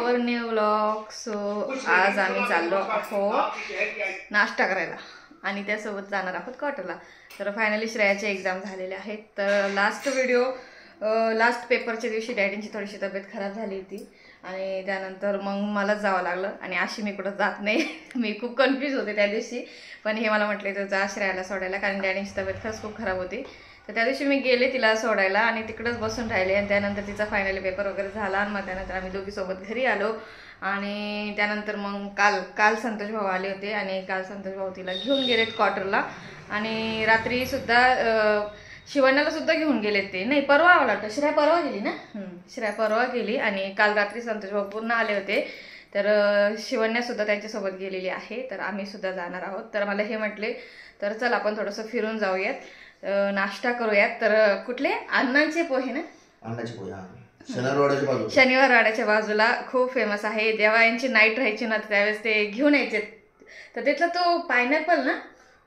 आवर new vlog. So आज आम्ही चाललो आहोत नाश्ता करायला आणि त्यासोबत जाणार आहोत क्वार्टरला. तर फायनली श्रेयाचे एक्झाम झालेले आहेत. तर लास्ट पेपरच्या दिवशी डॅडींची थोडीशी तब्येत खराब झाली होती आणि त्यानंतर मग मलाच जावं लागलं. आणि अशी मी कुठं जात नाही, मी खूप कन्फ्यूज होते त्या दिवशी. पण हे मला म्हटले तर जा श्रेयाला सोडायला, कारण डॅडींची तब्येत खरंच खूप खराब होती. तर त्या दिवशी मी गेले तिला सोडायला आणि तिकडंच बसून राहिले. आणि त्यानंतर तिचा फायनली पेपर वगैरे झाला आणि मग त्यानंतर आम्ही दोघीसोबत घरी आलो. आणि त्यानंतर मग काल संतोष भाऊ आले होते आणि काल संतोष भाऊ तिला घेऊन गेलेत क्वार्टरला. आणि रात्रीसुद्धा शिवण्याला सुद्धा घेऊन गेलेत ते. नाही, परवा वाटतं श्रेया परवा गेली ना. श्रेया परवा गेली आणि काल रात्री संतोष भाऊ पूर्ण आले होते. तर शिवण्यासुद्धा त्यांच्यासोबत गेलेली आहे. तर आम्ही सुद्धा जाणार आहोत. तर मला हे म्हटले तर चल आपण थोडंसं फिरून जाऊयात, नाश्ता करूयात. तर कुठले अण्णांचे पोहे ना, अण्णाचे पोहे शनिवार वाड्याच्या बाजूला खूप फेमस आहे. जेव्हा यांची नाईट राहायची ना त्यावेळेस ते घेऊन यायचे. तर तिथला तो पायनॅपल ना,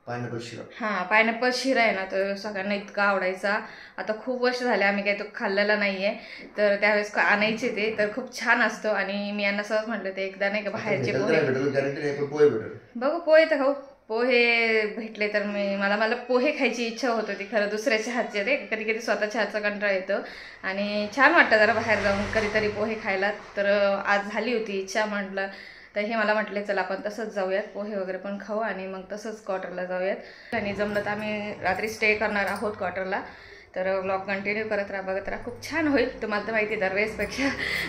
पायनॅपल शिरा, हां पायनॅपल शिरा आहे ना, तो सगळ्यांना इतका आवडायचा. आता खूप वर्ष झाले आम्ही काही तो खाल्लेला नाही आहे. तर त्यावेळेस आणायचे ते, तर खूप छान असतो. आणि मी यांना सहज म्हटलं ते एकदा नाही का बाहेरचे पोहे बघू, पोहे तर खाऊ. पोहे भेटले तर मला पोहे खायची इच्छा होत होती खरं, दुसऱ्याच्या हातचे. ते कधी कधी स्वतःच्या हातचा कंटाळा येतो आणि छान वाटतं जरा बाहेर जाऊन कधीतरी पोहे खायला. तर आज झाली होती इच्छा, म्हटलं तर हे मला म्हटले चला आपण तसंच जाऊयात, पोहे वगैरे पण खाऊ आणि मग तसंच क्वार्टरला जाऊयात. आणि जमलं तर आम्ही रात्री स्टे करणार आहोत क्वार्टरला. तर व्लॉग कंटिन्यू करत राहा, बघत राहा, खूप छान होईल. तुम्हाला तर माहिती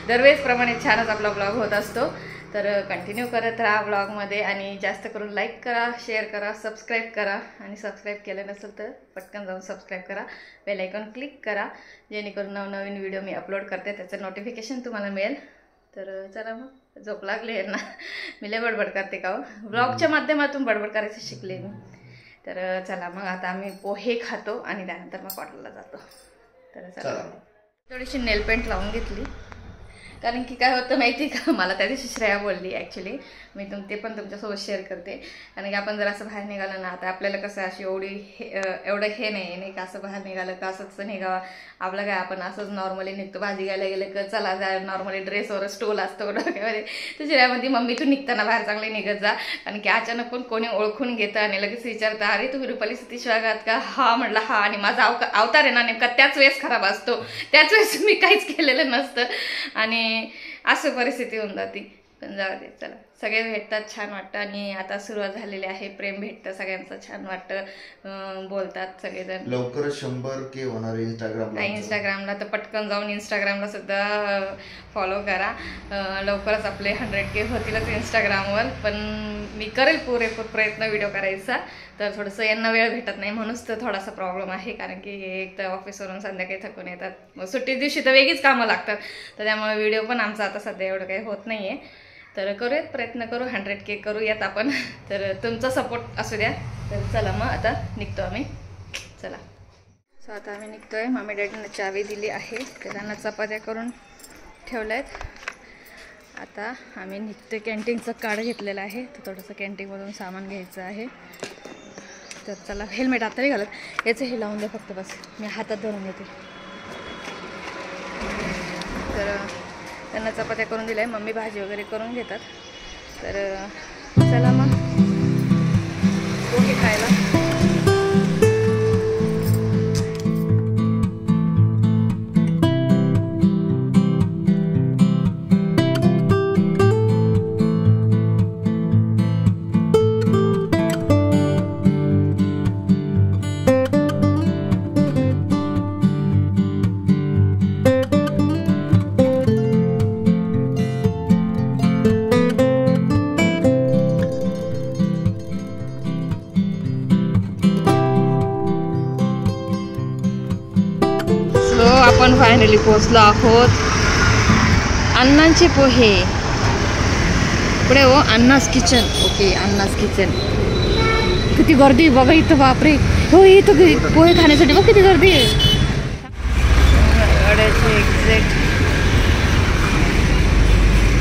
दरवेळेसप्रमाणे छानच आपला व्लॉग होत असतो. तर कंटिन्यू करत राहा व्लॉगमध्ये आणि जास्त करून लाईक करा, शेअर करा, सबस्क्राईब करा. आणि सबस्क्राईब केलं नसेल तर पटकन जाऊन सबस्क्राईब करा, बेल आयकॉन क्लिक करा, जेणेकरून नवनवीन व्हिडिओ मी अपलोड करते त्याचं नोटिफिकेशन तुम्हाला मिळेल. तर चला मग, झोप लागली आहे ना, मी लय बडबड करते का हो, व्लॉगच्या माध्यमातून बडबड करायचं शिकले मी. तर चला मग आता आम्ही पोहे खातो आणि त्यानंतर मग क्वार्टरला जातो. तर चला, थोडीशी नेल पेंट लावून घेतली, कारण की काय होतं माहिती का, मला त्या दिवशी श्रेया बोलली. ॲक्च्युली मी ते पण तुमच्यासोबत शेअर करते. कारण की आपण जर असं बाहेर निघालं ना, आता आपल्याला कसं अशी एवढं हे नाही का, असं बाहेर निघालं का असंच निघावं. आपलं काय, आपण असंच नॉर्मली निघतो. भाजी घ्यायला गेलं का चला जा, नॉर्मली ड्रेसवर स्टोल असतो डोक्यामध्ये. तर श्रेयामध्ये मम्मी तू निघताना बाहेर चांगले निघत जा, कारण की अचानक पण कोणी ओळखून घेतं आणि लगेच विचारतं अरे तुम्ही रुपाली सतीश वाघात का. हा म्हटलं हा, आणि माझा अवतार आहे ना नेमका त्याच वेळेस खराब असतो, त्याच वेळेस मी काहीच केलेलं नसतं आणि असं परिस्थिती होऊन जाते. पण जाऊ दे, चला सगळे भेटतात, छान वाटतं. आणि आता सुरुवात झालेली आहे, प्रेम भेटतं सगळ्यांचं, छान वाटतं, बोलतात सगळेजण. लवकरच 100K होणार इंस्टाग्रामला. तर पटकन जाऊन इंस्टाग्रामला सुद्धा फॉलो करा. लवकरच आपले 100K होतीलच इंस्टाग्रामवर. पण मी करेल पुरेपूर प्रयत्न व्हिडिओ करायचा. तर थोडंसं यांना वेळ भेटत नाही म्हणूनच तर थोडासा प्रॉब्लेम आहे, कारण की एक तर ऑफिसवरून संध्याकाळी थकून येतात, मग सुट्टी दिवशी तर वेगळीच कामं लागतात. तर त्यामुळे व्हिडिओ पण आमचा आता सध्या एवढं काही होत नाही आहे. तर करूयात, प्रयत्न करू, 100K करूयात आपण. तर तुमचा सपोर्ट असू द्या. तर चला मग आता निघतो आम्ही, चला. सो आता आम्ही निघतोय. मम्मी डॅडीनं चावी दिली आहे, त्यांना चपात्या करून ठेवल्या आहेत. आता आम्ही निघतोय. कॅन्टीनचं कार्ड घेतलेलं आहे, तर थोडंसं कॅन्टीनमधून सामान घ्यायचं आहे. तर चला, हेल्मेट आता नाही घालत, याचं हे लावून द्या फक्त, बस मी हातात धरून येते. तर त्यांना चपात्या करून दिल्या आहे, मम्मी भाजी वगैरे करून घेतात. तर चला मग पोहे खायला. आपण फायनली पोहोचलो आहोत अण्णांचे पोहे. पुढे हो Anna's kitchen. Okay, Anna's kitchen. किती गर्दी बघा इथं, बापरे. हो इथं पोहे खाण्यासाठी बघ किती गर्दी आहे. वाड्याचे एक्झॅक्ट,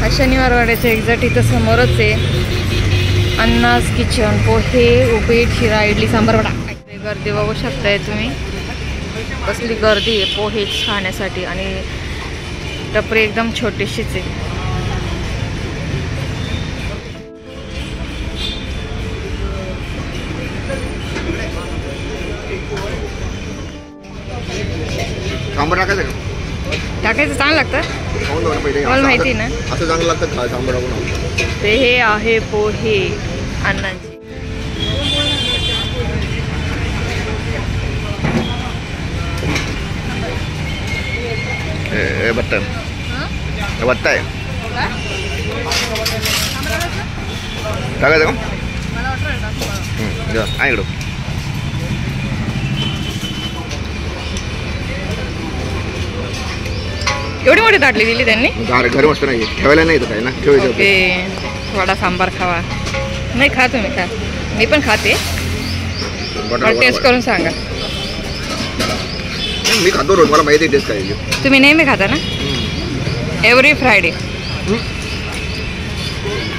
हा शनिवार वाड्याचे एक्झॅक्ट इथं समोरच आहे अण्णास किचन. पोहे, उपीट, शिरा, इडली, सांबार, वडा. गर्दी बघू शकताय तुम्ही, कसली गर्दी आहे पोहे खाण्यासाठी. आणि टपरी एकदम छोटीशीच आहे. सांबार टाकायचं का? टाकायचं चांगलं लागतं. खाऊन जाऊ ना पहिले. मला माहिती ना. असं चांगलं लागतं खा सांबार टाकून. ते हे आहे पोहे अण्णांचे. बट्टा बट्टा आहे टाकायचं का? आहे इकडं. एवढी मोठी ताटली दिली त्यांनी. घरी मस्त नाही ठेवायला नाही काय ना ठेवायचं. ओके वडा सांबार खावा. नाही खा तुम्ही खा. मी पण खाते. टेस्ट करून सांगा. मी खातो रोज मला माहिती टेस्ट काय. तुम्ही नेहमी खाता ना? Every Friday.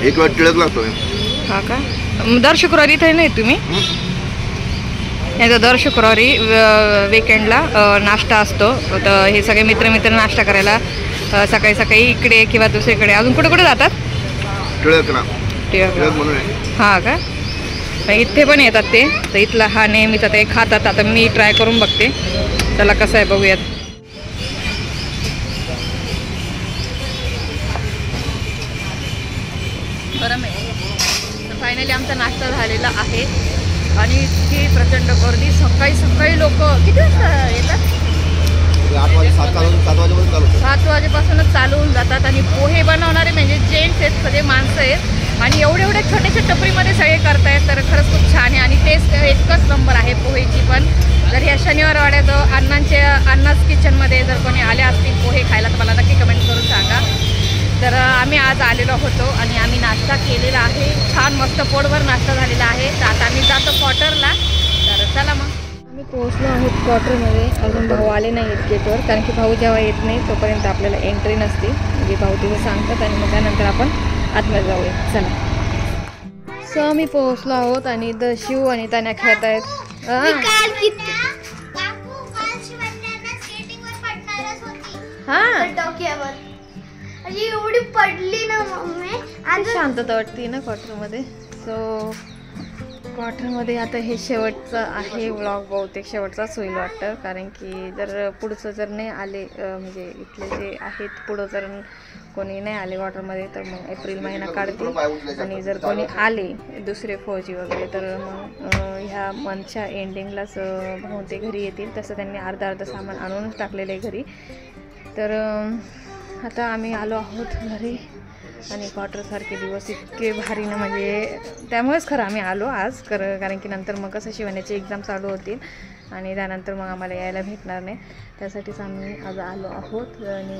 एक वेळ टिळक लागतो. हा का? दर शुक्रवारी इथे नाही तुम्ही? नाही तर दर शुक्रवारी वीकेंडला नाश्ता असतो. तर हे सगळे मित्र नाश्ता करायला सकाळी सकाळी इकडे किंवा दुसरीकडे. अजून कुठे कुठे जातात? टिळक ना. टिळक म्हणून. हा का? इथे पण येतात ते. तर इथला हा नेहमीचा ते खातात. आता मी ट्राय करून बघते. त्याला कसं आहे बघूयात. गरम आहे. तर फायनली आमचा नाश्ता झालेला आहे आणि इतकी प्रचंड गर्दी. सकाळी लोक किती वाजता येतात? 7 वाजेपासूनच चालू होऊन जातात. आणि पोहे बनवणारे म्हणजे जेंट्स आहेत, सगळे माणसं आहेत. आणि एवढ्या छोट्या टपरीमध्ये सगळे करतायत. तर खरंच खूप छान आहे. आणि टेस्ट एकच नंबर आहे पोहेची पण. जर या शनिवारवाड्यात अण्णाच किचनमध्ये जर कोणी आले असतील पोहे खायला तर मला नक्की कमेंट करून सांगा. तर आम्ही आज आलेलो होतो आणि आम्ही नाश्ता केलेला आहे. छान मस्त पोटभर नाश्ता झालेला आहे. तर आता आम्ही जातो क्वार्टरला. तर चला मग. आम्ही पोहोचलो आहोत क्वार्टरमध्ये. अजून भाऊ आले नाही आहेत गेटवर. कारण की भाऊ जेव्हा येत नाही तोपर्यंत आपल्याला एंट्री नसते. म्हणजे भाऊ तिथे सांगतात आणि मग त्यानंतर आपण आतमध्ये जाऊया. चला. सो आम्ही पोहोचलो आहोत आणि इथं शिव आणि तान्या खेळत आहेत. एवढी पडली ना मम्मी. शांतता वाटते ना क्वार्टरमध्ये. सो क्वार्टरमध्ये आता हे शेवटचं आहे व्लॉग. बहुतेक शेवटचाच होईल वाटतं. कारण की जर पुढचं जर नाही आले म्हणजे इथले जे आहेत पुढं जर कोणी नाही आले क्वार्टरमध्ये तर मग एप्रिल महिना काढतील. आणि जर कोणी आले दुसरे फौजी वगैरे तर मग ह्या मंथच्या एंडिंगलाच भाऊ ते घरी येतील. तसं त्यांनी अर्धा सामान आणूनच टाकलेलं आहे घरी. तर आता आम्ही आलो आहोत घरी. आणि क्वार्टरसारखे दिवस इतके भारी ना म्हणजे त्यामुळेच खरं आम्ही आलो आज. कारण की नंतर मग कसं शिवण्याची एक्झाम चालू होतील आणि त्यानंतर मग आम्हाला यायला भेटणार नाही. त्यासाठीच आम्ही आज आलो आहोत. आणि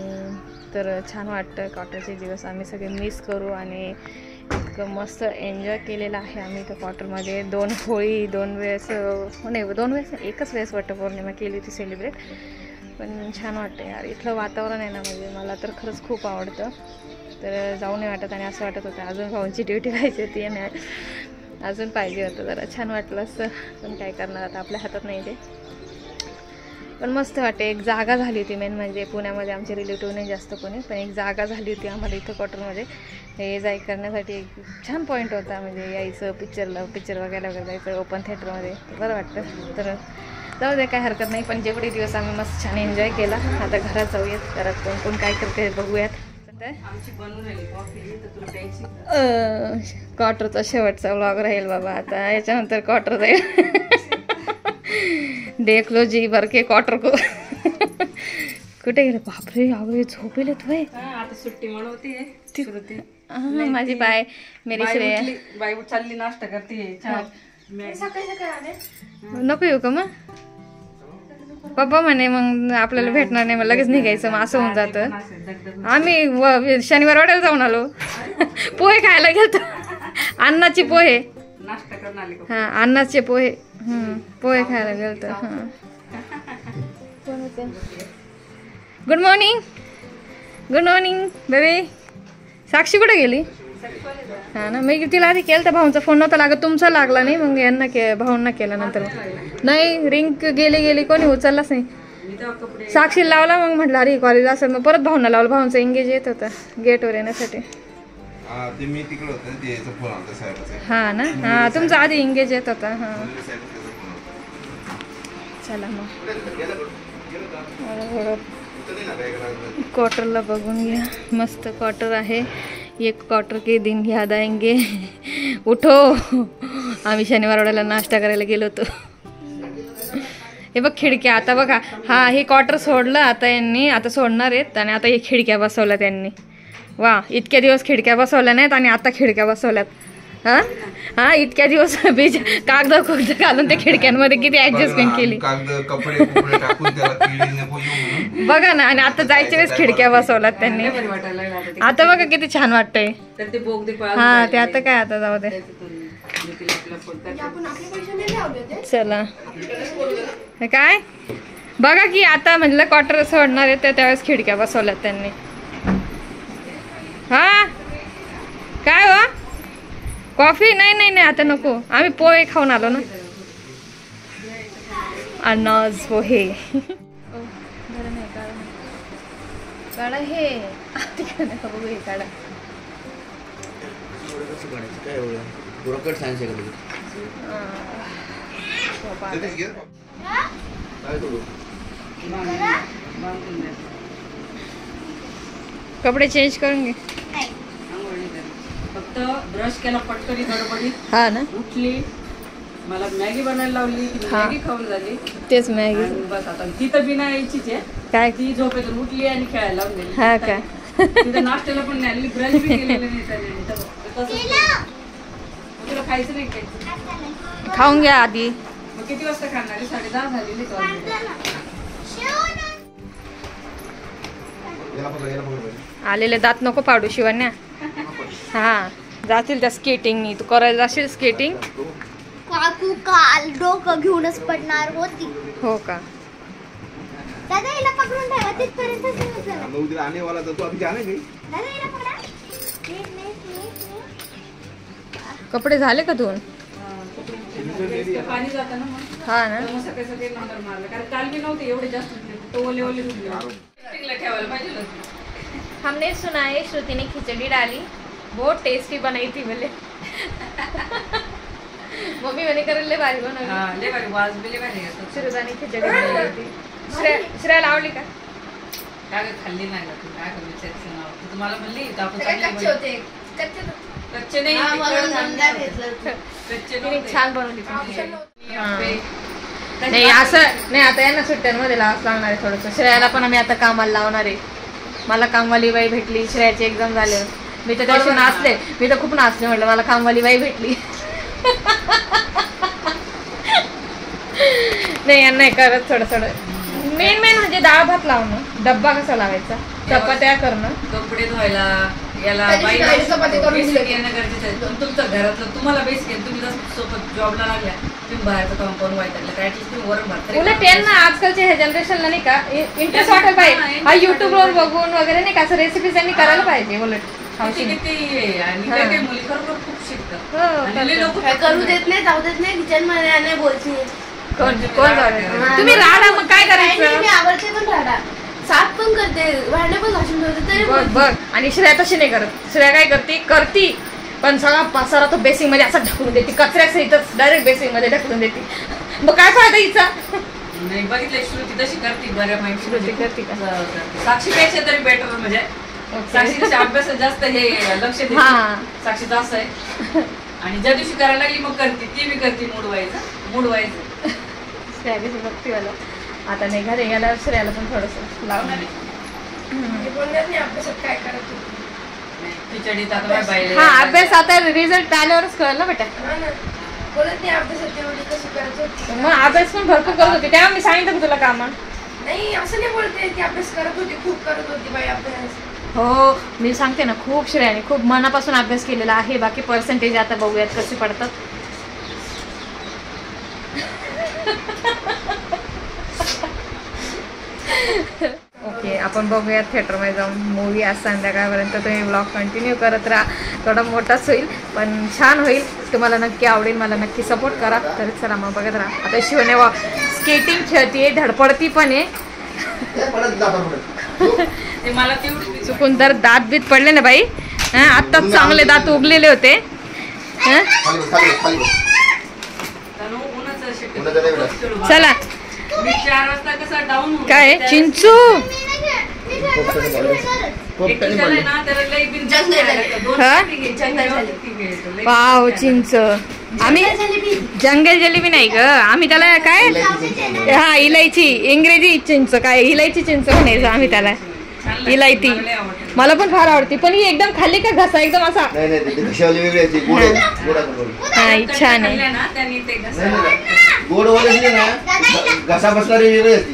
तर छान वाटतं. क्वार्टरचे दिवस आम्ही सगळे मिस करू. आणि इतकं मस्त एन्जॉय केलेलं आहे आम्ही त्या क्वार्टरमध्ये. 2 होळी 2 वेळेस नाही 2 वेळेस एकच वेळेस वटपौर्णिमा केली होती सेलिब्रेट. पण छान वाटतं यार. इथलं वातावरण आहे ना म्हणजे मला तर खरंच खूप आवडतं. तर जाऊ नाही वाटत. आणि असं वाटत होतं अजून भाऊंची ड्युटी पाहिजे होती आणि अजून पाहिजे होतं. जरा छान वाटलं असतं. पण काय करणार आता आपल्या हातात नाही ते. पण मस्त वाटते. एक जागा झाली होती मेन म्हणजे पुण्यामध्ये आमचे रिलेटिव्ह नाही जास्त कोणी. पण एक जागा झाली होती आम्हाला इथं क्वार्टरमध्ये. हे जाय करण्यासाठी एक छान पॉईंट होता. म्हणजे यायचं पिक्चर बघायला वगैरे जायचं ओपन थिएटरमध्ये. बरं वाटतं. तर जाऊ दे काय हरकत नाही. पण जेवढे दिवस आम्ही मस्त छान एन्जॉय केला. आता घरात जाऊयात. घरात कोण कोण काय करते बघूयात. क्वार्टरचा शेवटचा व्लॉग राहील बाबा. आता याच्यानंतर क्वार्टर जाईल. देख लो जी भर के क्वार्टर को. कुठे गेले बापरे. अगं झोपेले तू आता सुट्टी म्हणते. माझी बाय मेरी श्रेया बाई चालली नाश्ता करते. नको येऊ का मग पप्पा म्हणे मग आपल्याला भेटणार नाही मग लगेच निघायचं. मग असं होऊन जातं. आम्ही शनिवार वाड्याला जाऊन आलो. पोहे खायला गेलतो. अण्णाची पोहे. हां अण्णाचे पोहे. पोहे खायला गेलतो. हां गुड मॉर्निंग बेबी. साक्षी कुठे गेली? हां ना मी तिला आधी केलं तर भाऊंचा फोन नव्हता लागत. तुमचा लागला नाही मग यांना भाऊंना केला नंतर. नाही रिंग गेली कोणी उचललाच नाही. साक्षीला लावला मग म्हटलं अरे कॉलेज असेल. मग परत भाऊंना लावलं. भाऊंचा एंगेज येत होता गेटवर येण्यासाठी. हां ना हां तुमचा आधी एंगेज येत होता. हां चला मग क्वार्टरला बघून घ्या, मस्त क्वार्टर आहे. एक क्वार्टर के दिन याद आएंगे. उठो, आम्ही शनिवारवाड्याला नाश्ता करायला गेलो होतो. हे बघ खिडक्या, आता बघा हा हे क्वार्टर सोडलं आता यांनी, आता सोडणार आहेत आणि आता हे खिडक्या बसवल्या त्यांनी. वा, इतक्या दिवस खिडक्या बसवल्या नाहीत आणि आता खिडक्या बसवल्यात. हा हा, इतक्या दिवस बीज कागद खुगद घालून त्या खिडक्यांमध्ये किती ऍडजस्टमेंट केली बघा ना. आणि आता जायच्या वेळेस खिडक्या बसवल्यात त्यांनी. आता बघा किती छान वाटतंय. हा ते आता काय, आता जाऊ दे चला. काय बघा की आता म्हणलं क्वार्टर सोडणार आहे तर त्यावेळेस खिडक्या बसवल्यात त्यांनी. हा काय हो, कॉफी? नाही नाही नाही आता नको, आम्ही पोहे खाऊन आलो ना. अनाज पोहे काढा हे बघू हे काढा. कपडे चेंज करून घे. फक्त ब्रश केला पटकन गडबडीत, हा ना, उठली, मला मॅगी बनायला लावली, मॅगी खाऊन झाली. तेच मॅगी बस. आता ती तर बिना यायचीच आहे. काय ती झोपेतून उठली आणि खेळायला लावून दिली. हा काय, तिथं नाश्त्याला पण नाही, ब्रश बी केलेलं नाही त्याने. तुला खायचं नाही काय? खाऊन घ्या आधी. मग किती वाजता खाणार? 10:30 झालेली. आलेले दात नको पाडू शिवण्या. हा जातील त्या स्केटिंगनी. तू करायला जाशील स्केटिंग? काकू काल डोकं घेऊनच पडणार होती. हो का? दादा हिला पकडून ठेवा तिथपर्यंत. आने वाला तो अभी जाने गई. दादा हिला पकडा. कपडे झाले का धुवून? पाणी जातं ना मग. हा ना, मग सकाळी सकाळी नंबर मारला, कारण काल मी नव्हते एवढे जास्त तो ओले ओले ठेवायला पाहिजे. हमने सुना है श्रुति ने खिचड़ी डाली, बहुत टेस्टी बनाई थी बोले. मम्मी मैंने कर ले भारी बनवली. हां, ले भारी वाज बिले भारी येतो. श्रुताने खिचडी बनवली होती. श्रेयाला आवडली का? काय खाल्ली नाही का तू? काय करू विचारचं नाव तू तुम्हाला म्हणली तर आपण कच्चे होते. कच्चे नाही, कच्चे तिने छान बनवली. नाही असं नाही, आता यांना सुट्ट्यांमध्ये लावाच लागणार आहे थोडंसं. श्रेयाला पण आम्ही आता कामाला लावणार आहे. मला कामवाली बाई भेटली, श्रेयाची एक्झाम झाल्यावर. मी तर त्याशी नाचले, मी तर खूप नाचले. म्हटलं मला कामवाली बाई भेटली. नाही यांना नाही करत थोडं थोडं. मेन म्हणजे डाळ भात लावणं, डब्बा कसा लावायचा, चपात्या करणं, कपडे धुवायला याला बाई येणं गरजेचं आहे. तुमचं घरातलं तुम्हाला बेस केलं. तुम्ही जसं सोबत जॉबला लागल्या, तुम्ही बाहेरचं काम करून वाईटलं काय तुम्ही वरण भात. उलट त्यांना आजकालच्या ह्या जनरेशनला नाही का इंटरेस्ट वाटायला पाहिजे. हा युट्यूबवर बघून वगैरे नाही का असं रेसिपी त्यांनी करायला पाहिजे. उलट आणि मुली खरोखर खूप शिकतात. लोक करू देत नाही, जाऊ देत नाही किचन मध्ये आणि बोलची. तुम्ही राडा मग काय करायचं? मी आवडते पण राडा, साफ पण करते, भांडे पण घासून ठेवते तरी बघ. आणि श्रेया तशी नाही करत. श्रेया काय करती पण सगळा पसारा तो बेसिंग मध्ये असं ढकलून देते, कचऱ्यासहितच डायरेक्ट बेसिंग मध्ये ढकलून देते. मग काय फायदा हिचा? नाही बघितलं, श्रुती तशी करते बऱ्या माहिती. श्रुती करते का? साक्षीपेक्षा तरी बेटर. म्हणजे साक्षीच्या अभ्यासात जास्त हे लक्ष देते. साक्षी जास्त आहे. आणि ज्या दिवशी करायला लागली मग करते, ती बी करते. मूडवायचं श्रेया बी बघते मला. आता नाही घरी गेल्यावर श्रेयाला पण थोडंसं लावणार. अभ्यासात काय करत खिचडीत आता बाई. हा अभ्यास आता रिझल्ट आल्यावरच कळलं ना बेटा. बोलत नाही अभ्यासात तेवढी कशी करत होती. मग अभ्यास पण भरपूर करत होती तेव्हा मी सांगितलं का तुला कामा. नाही असं नाही बोलते की अभ्यास करत होती, खूप करत होती बाई अभ्यास. हो मी सांगते ना, खूप श्रेयाने खूप मनापासून अभ्यास केलेला आहे. बाकी पर्सेंटेज आता बघूयात कसे पडतात. ओके आपण बघूयात थिएटरमध्ये जाऊन मूवी आज संध्याकाळपर्यंत. तुम्ही ब्लॉग कंटिन्यू करत राहा. थोडा मोठाच होईल पण छान होईल. तुम्हाला नक्की आवडेल, मला नक्की सपोर्ट करा. तर चला मग बघत राहा. आता शिवने स्केटिंग खेळतीये, धडपडती पण आहे. मला चुकून तर दात बीत पडले ना बाई. आत्ताच चांगले दात उगलेले होते. चला मी 4 वाजता कसं डाऊन होऊन काय त्या- चिंचू एक दिवसाला आहे ना, त्याला लई बिन जंगल लागतं. 2 हा? टिके घ्यायचे, व्यवस्थित टिके घ्यायचे. लई वाव बिन चिंच आम्ही जंगल जलेबी नाही ग आम्ही त्याला काय हा इलायची इंग्रजी चिंच काय इलायची चिंच म्हणायचं आम्ही त्याला छान लागतं. इलायती मला लई आवडतं. मला पण फार आवडते पण ही एकदम खाल्ली का घसा एकदम असा नाही नाही ते घशावाली वेगळी असते गोड आहे. गोड आहे, गोड. हा ही छान आहे खाल्ल्या ना, त्यांनी ते घसा- नाही, नाही. गोडवाली जी आहे ना घसा बसणारी वेगळी असते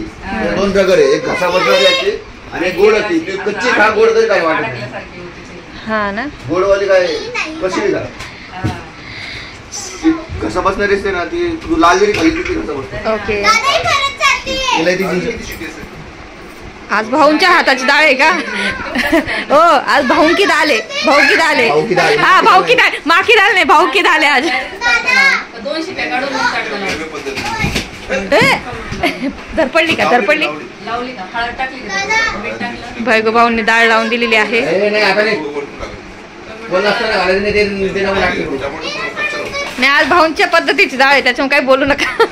2 प्रकार आहे. एक घसा बसणारी असते आणि एक गोड असते. ती कच्ची खा गोड तरी काय वाटत नाही. अडकल्यासारखी होती ती. हा ना गोडवाली काय कशी खा हा. ती घसा बसणारी असते ना ती तू लाल जरी खाल्ली ती घसा बसते. ओके इलायची आज भाऊंच्या हाताची डाळ आहे का हो आज भाऊ की दाल आहे भाऊ की दाल भाऊ की आहे दाल. हा भाऊ की दाल मा की दाल नाही भाऊ की दाल आहे आज 2 शिप्या काढून मग काढतो ना. ए, धरपडली का धरपडली लावली का हळद टाकली का त्याच्यात? मीठ टाकलं भैगो भाऊंनी डाळ लावून दिलेली आहे नाही आता नाही कोण असतं ना घालायचं नाही ते नाव लागते. नाही आज भाऊंच्या पद्धतीची डाळ आहे त्याच्यामुळे काही बोलू नका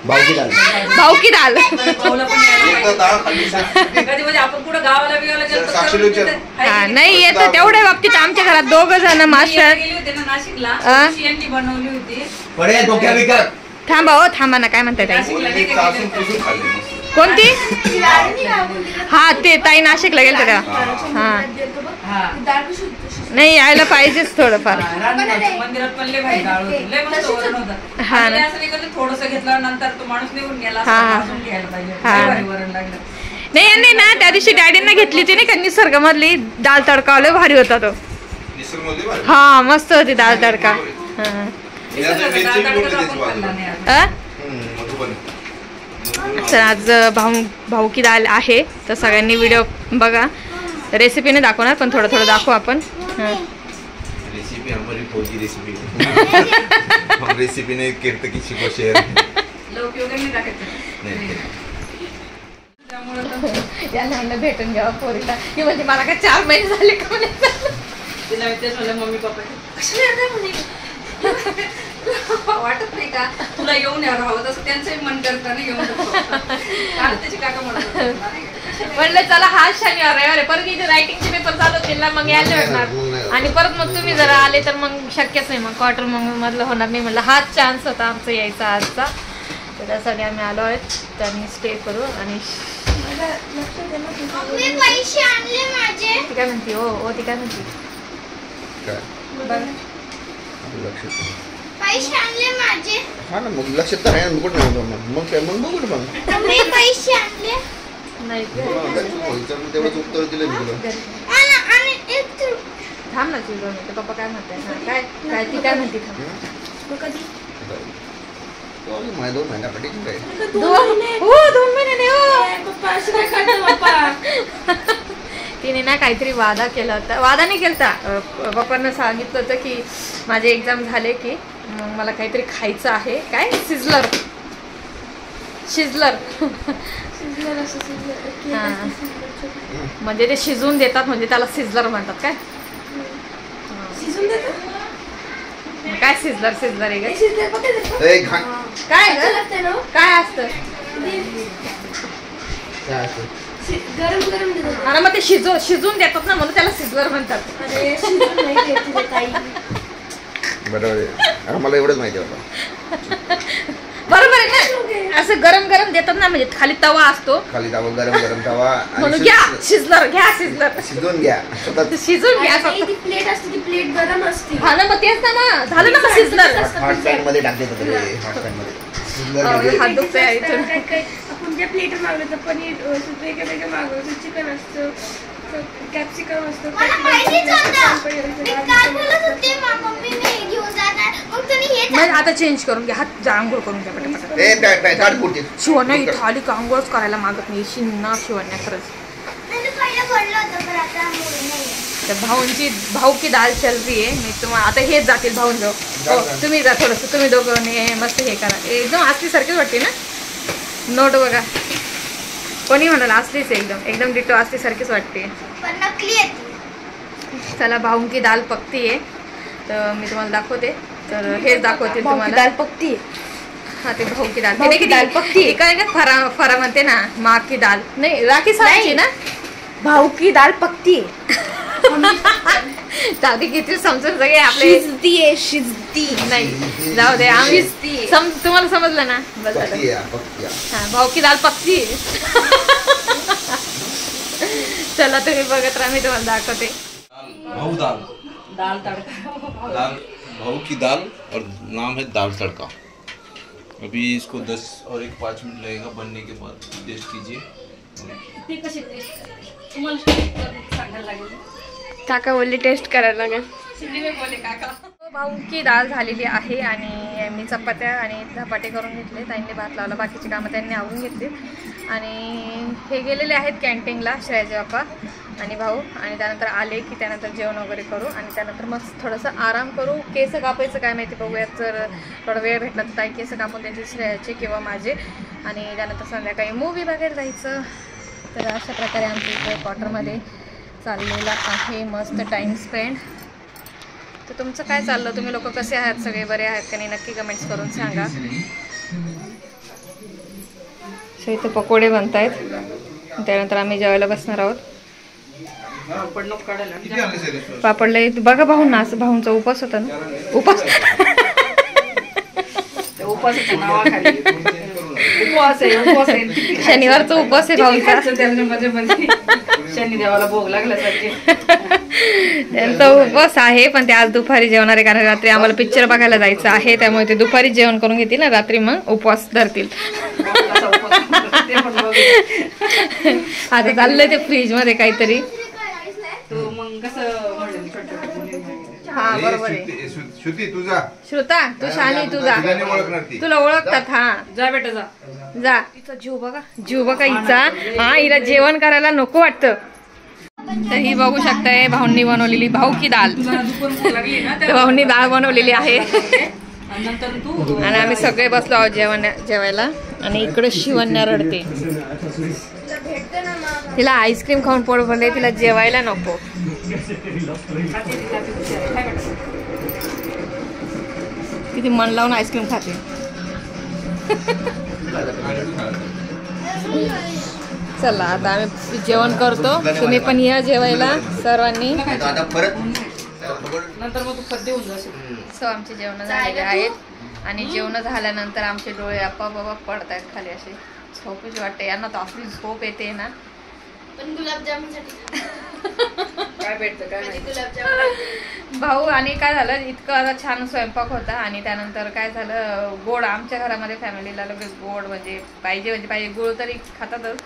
भाऊकी दाल. भाऊ की दाल भाऊला पण यायला पाहिजे. कधी म्हणजे आपण कुठं गावाला बिवाला गेलो साक्षीला तर विचार. हा नाही येतं तेवढ्या बाबतीत आमच्या घरात 2 जण मास्टर गेली होते ना नाशिकला आ? दिवशी यांनी बनवली होती पडे डोक्या बिकर. थांबा हो थांबा ना काय म्हणताय ताई नाशिकला नाही का गेली होती? कोणती हा ते ताई नाशिकला गेलते तेव्हा हा हा. नाही यायला पाहिजेच थोडंफार रानगावच्या मंदिरात पण लय भारी डाळ होती. लय मस्त वरण होतं. हा ना. आणि असं नाही करत थोडंसं घेतलं नंतर तो माणूस निघून गेला असं हा. भाजून घ्यायला पाहिजे. हा. लय भारी वरण लागलं. नाही यांनी ना त्या दिवशी डॅडींना घेतली होती नाही का निसर्गामधली दाल तडका लय भारी होता तो हा मस्त होती दाल तडका हा. निसर्गाचा डाळ तडका तर आपण खाल्ला नाही अजून. अ? तर आज भाऊ की दाल आहे तर सगळ्यांनी व्हिडिओ बघा रेसिपीने दाखवणार पण थोडं थोडं दाखवू आपण हा. रेसिपी हमारी फौजी रेसिपी हम रेसिपी नहीं करते किसी को शेयर लौकी वगैरे नाही टाकायचं. नहीं. त्यामुळं तर या लहान भेटून घ्यावा पोरीला की म्हणजे मला काय 4 महिने झाले का म्हणे. तिला तेच म्हणलं मम्मी पप्पा कशाला येणार म्हणे वाटत नाही का तुला येऊन यावं हवं तसं त्यांचंही मन करतं ना येऊन काल त्याची काका म्हणत होते. म्हणलं चला हा शनिवार रविवार आहे परत इथे रायटिंगचे पेपर चालू होतील ना मग यायला भेटणार आणि परत मग तुम्ही जरा आले तर मग शक्यच नाही मग क्वार्टर मधलं होणार नाही म्हणलं हाच चान्स होता आमचा यायचा आजचा तर त्यासाठी आम्ही आलो आहेत त्यांनी स्टे करू आणि पैसे आणले माझे ती काय म्हणते ओ ती काय म्हणते बघा पैसे आणले माझे हा ना मग लक्षात तर आहे ना कुठं नाही मग काय मग बघू मग मी पैसे आणले नाही तेवढंच उत्तर दिलं मी तुला आणि एक थांब ना तुझं म्हणते पप्पा काय म्हणते काय काय ती काय म्हणते थांब कधी माझ्या 2 महिन्यापाठी काय 2 महिने हो पप्पा असं काय करतो पप्पा तिने ना काहीतरी वादा केला होता वादा नाही केला पप्पांना सांगितलं होतं की माझे एक्झाम झाले की मग मला काहीतरी खायचं आहे काय शिजलर हां म्हणजे ते शिजवून देतात म्हणजे त्याला सिझलर म्हणतात काय शिजून देतो काय सिझलर आहे का शिजले बघा ए घाण काय ग? लागते ना काय असतं काय असं गरम गरम देतो आणि मग ते शिजवून देतात ना म्हणून त्याला सिझलर म्हणतात अरे शिजून नाही देत तुझे ताई बरोबर आहे मला एवढंच माहिती होतं बरोबर आहे ना असं गरम देतात ना म्हणजे खाली तवा असतो खाली तवा गरम तवा म्हणून घ्या सिझलर शिजवून घ्या स्वतः शिजून घ्या आणि ती प्लेट असते ती प्लेट गरम असते हा ना मग तेच ना झालं ना मग सिझलर हॉट पॅन मध्ये टाकते हॉट पॅन मध्ये हात दुखतोय इथून आपण ज्या प्लेट मागवतो पनीर वेगळं मागवतो चिकन असतं कॅप्सिकम असतं मग आता चेंज करून घ्या हात आंघोळ करून घ्या पटापट ए ताट पुरते शिवण्या इथं आली का आंघोळच करायला मागत नाही शिन्ना शिवण्या खरंच तर भाऊ की दाल चल रही आहे मी तुम्हाला आता हेच जातील भाऊन जाऊ हो तुम्ही जा थोडंसं तुम्ही दोघं मस्त हे करा एकदम असलीसारखीच वाटते ना नोट बघा कोणी म्हणाल असलीच एकदम डिटो असलीसारखीच वाटते चला भाऊ की दाल पकती आहे तर मी तुम्हाला दाखवते तर हेच दाखवते तुम्हाला दाल पकती हा ते भाऊ की दाल, भाऊ की दाल पक्की काय ना, फरा म्हणते ना, माँ की दाल नाही, राखी साहेबची ना, भाऊ की दाल पक्की जाऊ दे, किती समजून सगळे आपले शिजती नाही, जाऊ दे आम्ही तुम्हाला समजलं ना, बस झालं. हा भाऊ की दाल पक्की. चला तुम्ही बघत राहा, मी तुम्हाला दाखवते. भाऊ दाल, दाल तड़का, दाल भाऊ की दाल और नाम है दाल तड़का. अभी इसको 10 और 5 मिनट लगेगा बनने के बाद. टेस्ट कीजिए. ती कशी टेस्ट तुम्हाला सांगायला लागेल. काका बोलले टेस्ट करायला लागेल. हिंदी में बोले काका. भाऊ की दाल झालेली आहे आणि मी चपात्या आणि धपाटे करून घेतले. ताईंनी भात लावला, बाकीची कामं त्यांनी आवरून घेतली आणि हे गेलेले आहेत कॅन्टीनला, श्रेयाचे बाप्पा आणि भाऊ. आणि त्यानंतर आले की त्यानंतर जेवण वगैरे करू आणि त्यानंतर मग थोडंसं आराम करू. केस कापायचं काय माहिती बघूयात, जर थोडा वेळ भेटला तर ताई केस कापून द्यायचे श्रेयाचे किंवा माझे. आणि त्यानंतर संध्याकाळी मूवी वगैरे जायचं. तर अशा प्रकारे आमच्या इथे क्वार्टरमध्ये चाललेला आहे मस्त टाईम स्पेंड. तर तुमचं काय चाललं, तुम्ही लोक कसे आहात, सगळे बरे आहात का नाही, नक्की कमेंट्स करून सांगा. सो इथे पकोडे बनत आहेत, त्यानंतर आम्ही जेवायला बसणार आहोत. पापडले बघा भाऊंना, असं भाऊंचा उपास होता ना, उपास शनिवारचा उपास आहे भाऊंचा. शनी देवाला भोग लागल्यासारखे त्यांचा उपवास आहे, पण ते आज दुपारी जेवणार आहे, कारण रात्री आम्हाला पिक्चर बघायला जायचं आहे, त्यामुळे ते दुपारी जेवण करून घेतील ना, रात्री मग उपवास धरतील. आता चाललंय ते फ्रीज मध्ये काहीतरी. हा बरोबर आहे. श्रुता तू शाली, तुला ओळखतात. हा जा बेटा जा जा. तिचा जीव बघा, जीव बघा हिचा. हा हिला जेवण करायला नको वाटतं. तर ही बघू शकताय भाऊंनी बनवलेली भाऊ की दाल. तर भाऊंनी डाळ बनवलेली आहे आणि आम्ही सगळे बसलो आहोत जेवायला. आणि इकडे शिवन्या रडते, तिला आईस्क्रीम खाऊन पोट भरले, तिला जेवायला नको. किती मन लावून आईस्क्रीम खाते. चला आता आम्ही जेवण करतो, तुम्ही पण या जेवायला सर्वांनी. सो आमचे जेवण झालेले आहेत आणि जेवण झाल्यानंतर आमचे डोळे आपाप पडत आहेत खाली, असे झोपेची वाटते. यांना तर असली झोप येते ना. पण गुलाबजामुनसाठी काय भेटतं काय नाही. भाऊ आणि काय झालं, इतकं छान स्वयंपाक होता आणि त्यानंतर काय झालं, गोड आमच्या घरामध्ये फॅमिलीला लगेच गोड म्हणजे पाहिजे गोड तरी खातातच.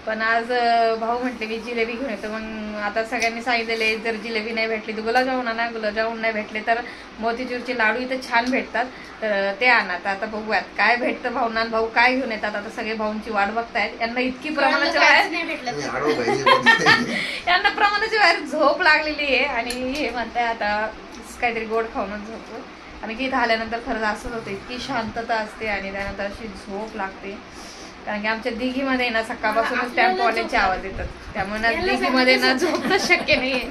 पण आज भाऊ म्हटले मी जिलेबी घेऊन येतो. मग आता सगळ्यांनी सांगितलेले, जर जिलेबी नाही भेटली तर गुलाबजामुन आणा, गुलाबजामुन नाही भेटले तर मोतीचूरचे लाडू इथे छान भेटतात, तर ते आणा. आता बघूयात काय भेटतं भाऊंना, भाऊ काय घेऊन येतात. आता सगळे भाऊंची वाट बघतायत. यांना इतकी प्रमाणाच्या यांना प्रमाणाच्या बाहेर झोप लागलेली आहे आणि हे म्हणताय आता काहीतरी गोड खाऊनच झोपतो. आणि की इथं आल्यानंतर खरंच असंच होतं, इतकी शांतता असते आणि त्यानंतर अशी झोप लागते. कारण की आमच्या दिघीमध्ये ना सकाळपासूनच टेम्पोवाल्यांचे आवाज येतात, त्यामुळे ना दिघीमध्ये ना झोपणं शक्य नाहीये.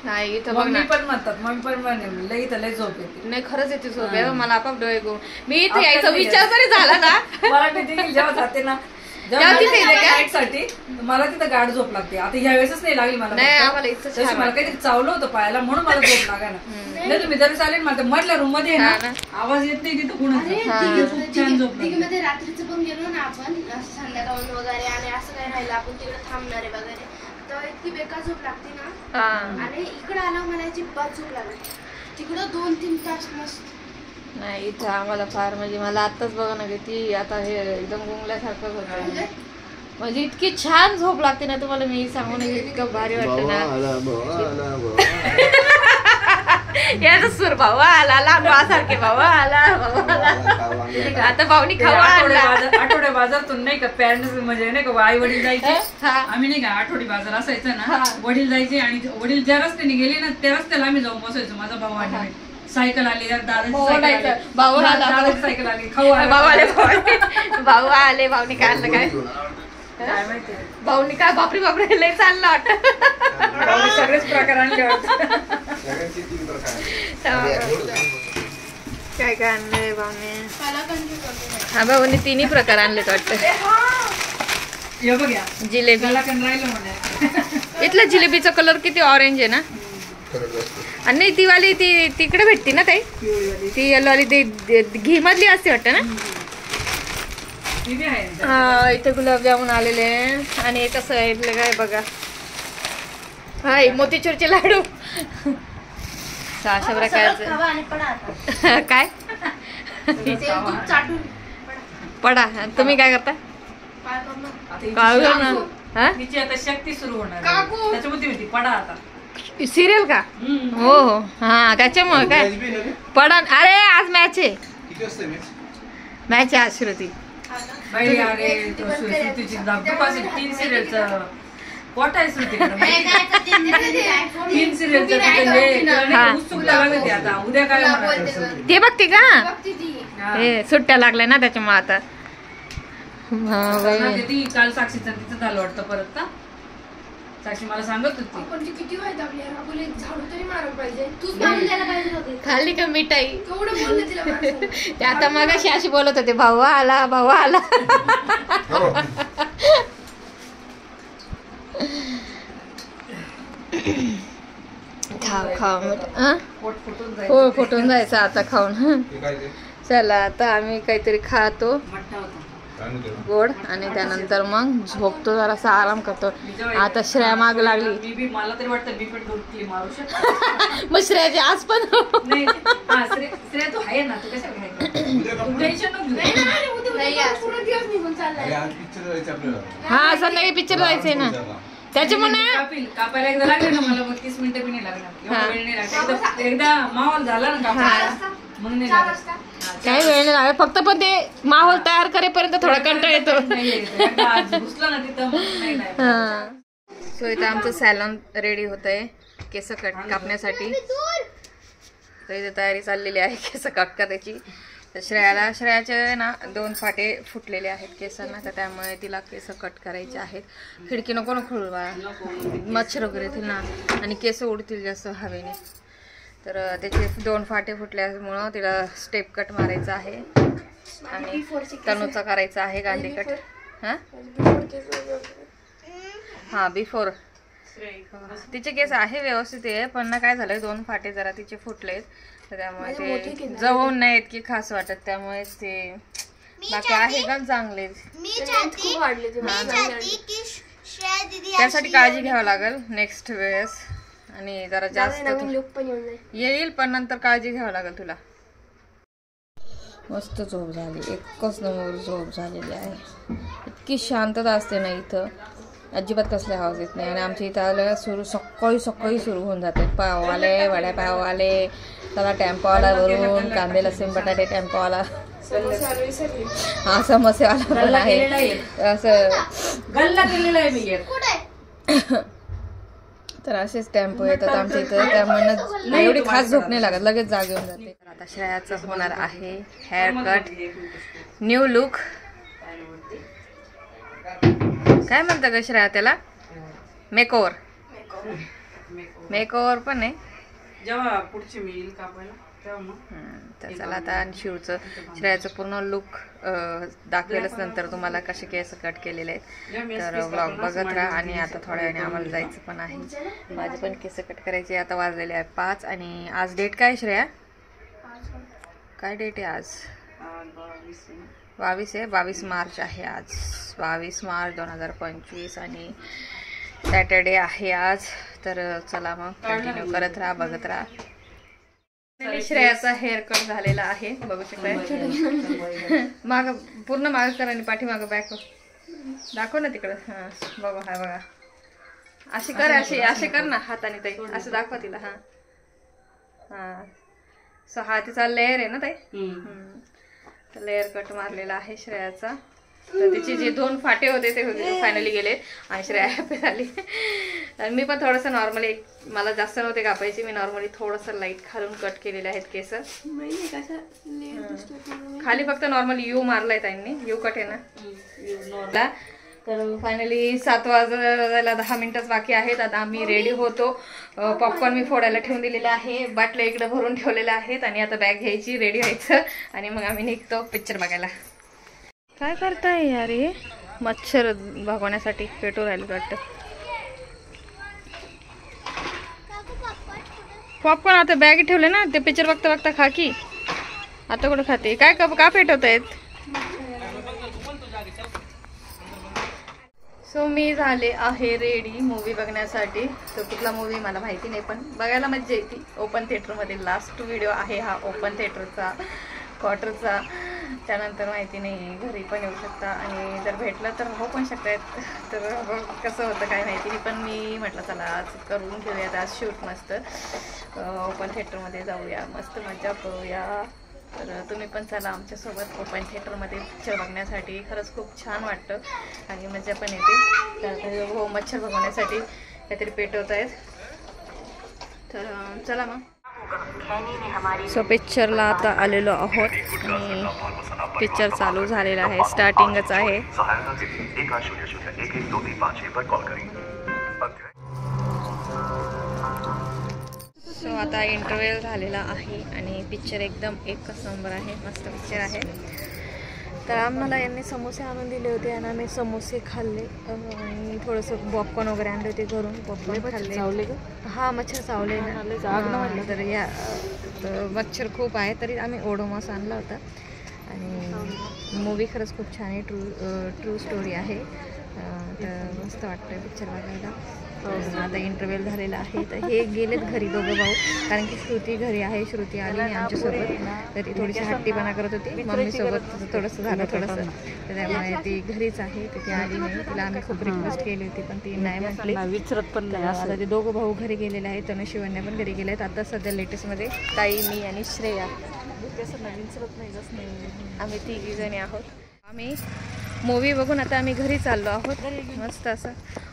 नाही इथं बघ ना, पण म्हणतात मम्मी पण लई तर लई झोप येते. नाही खरंच येते झोप आहे. मला आपाप डोळे गो, मी इथे यायचा विचार जरी झाला ना, मला देखील जेव्हा जाते ना साठी मला तिथं गाड झोप लागते. आता ह्या वेळेसच नाही लागली मला, मला काहीतरी चावलं होतं पायाला म्हणून मला झोप लागायला. नाही तुम्ही जरी चालेल मला मधल्या रूम मध्ये आवाज येत नाही तिथं कुणाचा. रात्रीचं पण गेलो ना आपण संध्याकाळून वगैरे आणि असं काय राहिलं आपण तिकडे थांबणारे वगैरे, तर इतकी बेकार झोप लागते ना. आणि इकडे आलं मला अजिबात झोप लागली, तिकडं 2-3 तास मस्त. नाही इथं आम्हाला फार म्हणजे मला आत्ताच बघा ना ती आता हे एकदम गुंगल्यासारखंच होतं. म्हणजे इतकी छान झोप लागते ना तुम्हाला मी सांगून, इतकं भारी वाटतं ना. याचा सूर भाऊ आला, लांबवासारखे भाऊ आला, भाऊ आला. आता भाऊनी खावा आठवडे बाजारातून नाही का पॅरेंट्स म्हणजे नाही का आई वडील जायचे, आम्ही नाही का आठवडी बाजार असायचं ना, वडील जायचे आणि वडील ज्या रस्त्याने गेले ना त्या रस्त्याला आम्ही जाऊन बसायचो. माझा भाऊ आणि सायकल आली, दादाची सायकल आली, खाऊ भाऊ आले, भाऊनी काय आणलं काय काय माहिती भाऊनी काय बापरे बापरे लय चाललं वाटत. सगळेच प्रकार आणले वाटतं. काय काय आणलंय भाऊने? हा भाऊने तिन्ही प्रकार आणलेत वाटतं. हे बघ या जिलेबी. कलाकंद राहिलं म्हणे. इथला जिलेबीचा कलर किती ऑरेंज आहे ना. आणि नाही ती वाली ती तिकडे भेटती ना ताई, ती येलो वाली ती घी मधली असते वाटतं ना. हा इथे गुलाबजामुन आलेले आणि कसं आहे इथलं काय बघा. हाय मोतीचूरचे लाडू. अशा प्रकारचं काय पडा. तुम्ही काय करता? तिची आता शक्ती सुरू होणार त्याच्यामध्ये होती पडा आता सिरियल का? हो हो हा त्याच्यामुळे काय पडा. अरे आज मॅच आहे, मॅच आहे आज श्रुती. बाई अरे श्रुतीची धबधब असेल 3 सिरियलचं पोट आहे श्रुतीकडे. 3 सिरियलचं उत्सुकता लागते आता उद्या काय होणार ते बघते का? हे सुट्ट्या लागल्या ना त्याच्यामुळे आता. ती काल साक्षीचं तिचं झालं वाटतं परत का. साक्षी मला सांगत होती खाल्ली का मिठाई. ते आता मगाशी अशी बोलत होते भाऊ आला भाऊ आला. खाऊ खाऊ हो फुटून जायचं आता खाऊन. चला आता आम्ही काहीतरी खातो गोड आणि त्यानंतर मग झोपतो, जरासा आराम करतो. आता श्रेया माग लागली. मला तरी वाटतं मी पण डोकी मारू शकतो. मग श्रेयाची आज पण श्रेया तू आहे ना, तू कशाला टेन्शन हा संध्याकाळी पिक्चर जायचंय ना त्याच्यामुळे कापायला एकदा लागले ना मला 30 मिनिटं बी नाही लागणार. वेळ नाही लागला एकदा माहोल झाला ना कापायला म्हणून नाही लागत. काही वेळ नाही लागत, फक्त पण ते माहोल तयार करेपर्यंत थोडा कंटाळा येतो. सो इथं आमचं सॅलॉन रेडी होत आहे केस कापण्यासाठी. तर इथे तयारी चाललेली आहे केस कट करायची. तर श्रेयाचे ना 2 फाटे फुटलेले आहेत केसांना, तर त्यामुळे तिला केस कट करायचे आहेत. खिडकी नको ना खोलू बाळा, मच्छर वगैरे येतील ना आणि केस उडतील जास्त हवेने. तर त्याचे 2 फाटे फुटल्यामुळं तिला स्टेप कट मारायचा आहे आणि तनूचा करायचा आहे गांधी कट. हां बिफोर. तिचे केस आहे व्यवस्थित आहे पण ना काय झालंय 2 फाटे जरा तिचे फुटलेत, तर त्यामुळे ते जवळून नाही इतकी खास वाटत, त्यामुळेच ते बाकी आहे का चांगले. त्यासाठी काळजी घ्यावं लागेल नेक्स्ट वेळेस आणि जरा जास्त येईल पण नंतर काळजी घ्यावं लागेल तुला. मस्त झोप झाली, एकच नंबर झोप झालेली आहे. इतकी शांतता असते ना इथं, अजिबात कसले आवाज येत नाही. आणि आमच्या इथं आलं सकाळी सुरू होऊन जाते. पाववाले वड्यापाववाले, त्याला टेम्पोवाला भरून कांदे लसूण बटाटे टेम्पोवाला. हा समोसेवाला पण आहे असं. तर असेच टेम्पो येतात आमच्या इथं, त्यामुळे एवढी खास झोप नाही लागत, लगेच जाग येऊन जाते. आता श्रेयाचं होणार आहे हेअर कट, न्यू लुक. काय म्हणतं ग श्रेया त्याला? मेकओव्हर. मेकओव्हर पण आहे जेव्हा पुढची मी येईल कापायला तेव्हा. तर चला आता शिवचं श्रेयाचं पूर्ण लुक दाखवेलच नंतर तुम्हाला कसे केस कट केलेले आहेत. तर व्लॉग बघत राहा. आणि आता थोड्या वेळाने आम्हाला जायचं पण आहे, माझे पण केस कट करायचे. आता वाजलेले आहे 5 आणि आज डेट काय श्रेया? काय डेट आहे आज? 22 आहे. 22 मार्च आहे आज. 22 मार्च 2025 आणि सॅटर्डे आहे आज. तर चला मग कंटिन्यू करत राहा, बघत राहा. श्रेयाचा हेअर कट झालेला आहे, बघू शकताय. माग पूर्ण माग कर आणि पाठीमाग बॅक दाखव ना तिकडं. हा बघा, हा बघा अशी कर, अशी कर ना हाताने ताई, असं दाखवा तिला. हा हा सो हा तिचा लेअर आहे ना ताई. तर लेअर कट मारलेला आहे श्रेयाचा. तर तिचे जे 2 फाटे होते ते फायनली गेले आणि श्रेया हॅपी झाली. आणि मी पण थोडंसं नॉर्मली, मला जास्त नव्हते कापायचे, मी नॉर्मली थोडंसं लाईट खालून कट केलेले आहेत केस. खाली फक्त नॉर्मली यू मारलाय त्यांनी, यू कट आहे ना. तर फायनली 7 वाजायला 10 मिनिटच बाकी आहेत. आता आम्ही रेडी होतो. पॉपकॉर्न मी फोडायला ठेवून दिलेले आहे, बाटल्या इकडे भरून ठेवलेल्या आहेत आणि आता बॅग घ्यायची, रेडी व्हायचं आणि मग आम्ही निघतो पिक्चर बघायला. काय करताय यार हे? मच्छर भगवण्यासाठी पेटू राहिलं वाटतं. पॉपकॉर्न आता बॅग ठेवले ना, ते पिक्चर बघता बघता खा की. आता कुठं खाते? काय का पेटवत आहेत? सो मी झाले आहे रेडी मूवी बघण्यासाठी. तो कुठला मूवी मला माहिती नाही, पण बघायला मजा येते. ओपन थिएटरमध्ये लास्ट व्हिडिओ आहे हा ओपन थिएटरचा, क्वार्टरचा. त्यानंतर माहिती नाही, घरी पण येऊ शकता आणि जर भेटलं तर हो पण शकतायत. तर कसं होतं काय माहिती नाही, पण मी म्हटलं चला आज करून घेऊयात आज शूट मस्त. ओपन थिएटरमध्ये जाऊया, मस्त मजा करूया. तर तुम्ही पण चला आमच्यासोबत ओपन थिएटरमध्ये पिक्चर बघण्यासाठी. खरंच खूप छान वाटतं आणि मजा पण येते. तर हो, मच्छर बघण्यासाठी काहीतरी पेटवत आहेत. तर चला मग. सो पिक्चरला आता आलेलो आहोत आणि पिक्चर चालू झालेला आहे, स्टार्टिंगच आहे. सो आता इंटरव्ह्यू झालेला आहे आणि पिक्चर एकदम एकच नंबर आहे, मस्त पिक्चर आहे. तर आम्हाला यांनी समोसे आणून दिले होते आणि आम्ही समोसे खाल्ले आणि थोडंसं पॉपकॉर्न वगैरे आणले होते घरून. पॉपकॉर्न खाल्ले. हा, मच्छर चावले ना. तर या मच्छर खूप आहे, तरी आम्ही ओडोमॉस आणला होता. आणि मूवी खरंच खूप छान आहे, ट्रू स्टोरी आहे. तर मस्त वाटतं पिक्चर बघायला. आता इंटरव्ह्यू झालेला आहे. तर हे गेलेत घरी दोघं भाऊ, कारण की श्रुती घरी आहे. श्रुती आली नाही आमच्यासोबत, तर ती थोडीशी हट्टीपणा करत होती मम्मीसोबत. थोडंसं झालं थोडंसं, तर त्यामुळे ती घरीच आहे. तर ती आली नाही. तिला आम्ही खूप रिक्वेस्ट केली होती पण ती नाही म्हटली, विचारत पण नाही. आता ते दोघं भाऊ घरी गेलेले आहेत, तनु शिवण्या पण घरी गेले आहेत. आता सध्या लेटेस्टमध्ये ताई, मी आणि श्रेया आम्ही 3 जणी आहोत. आम्ही मूवी बघून आता आम्ही घरी चाललो आहोत. मस्त असं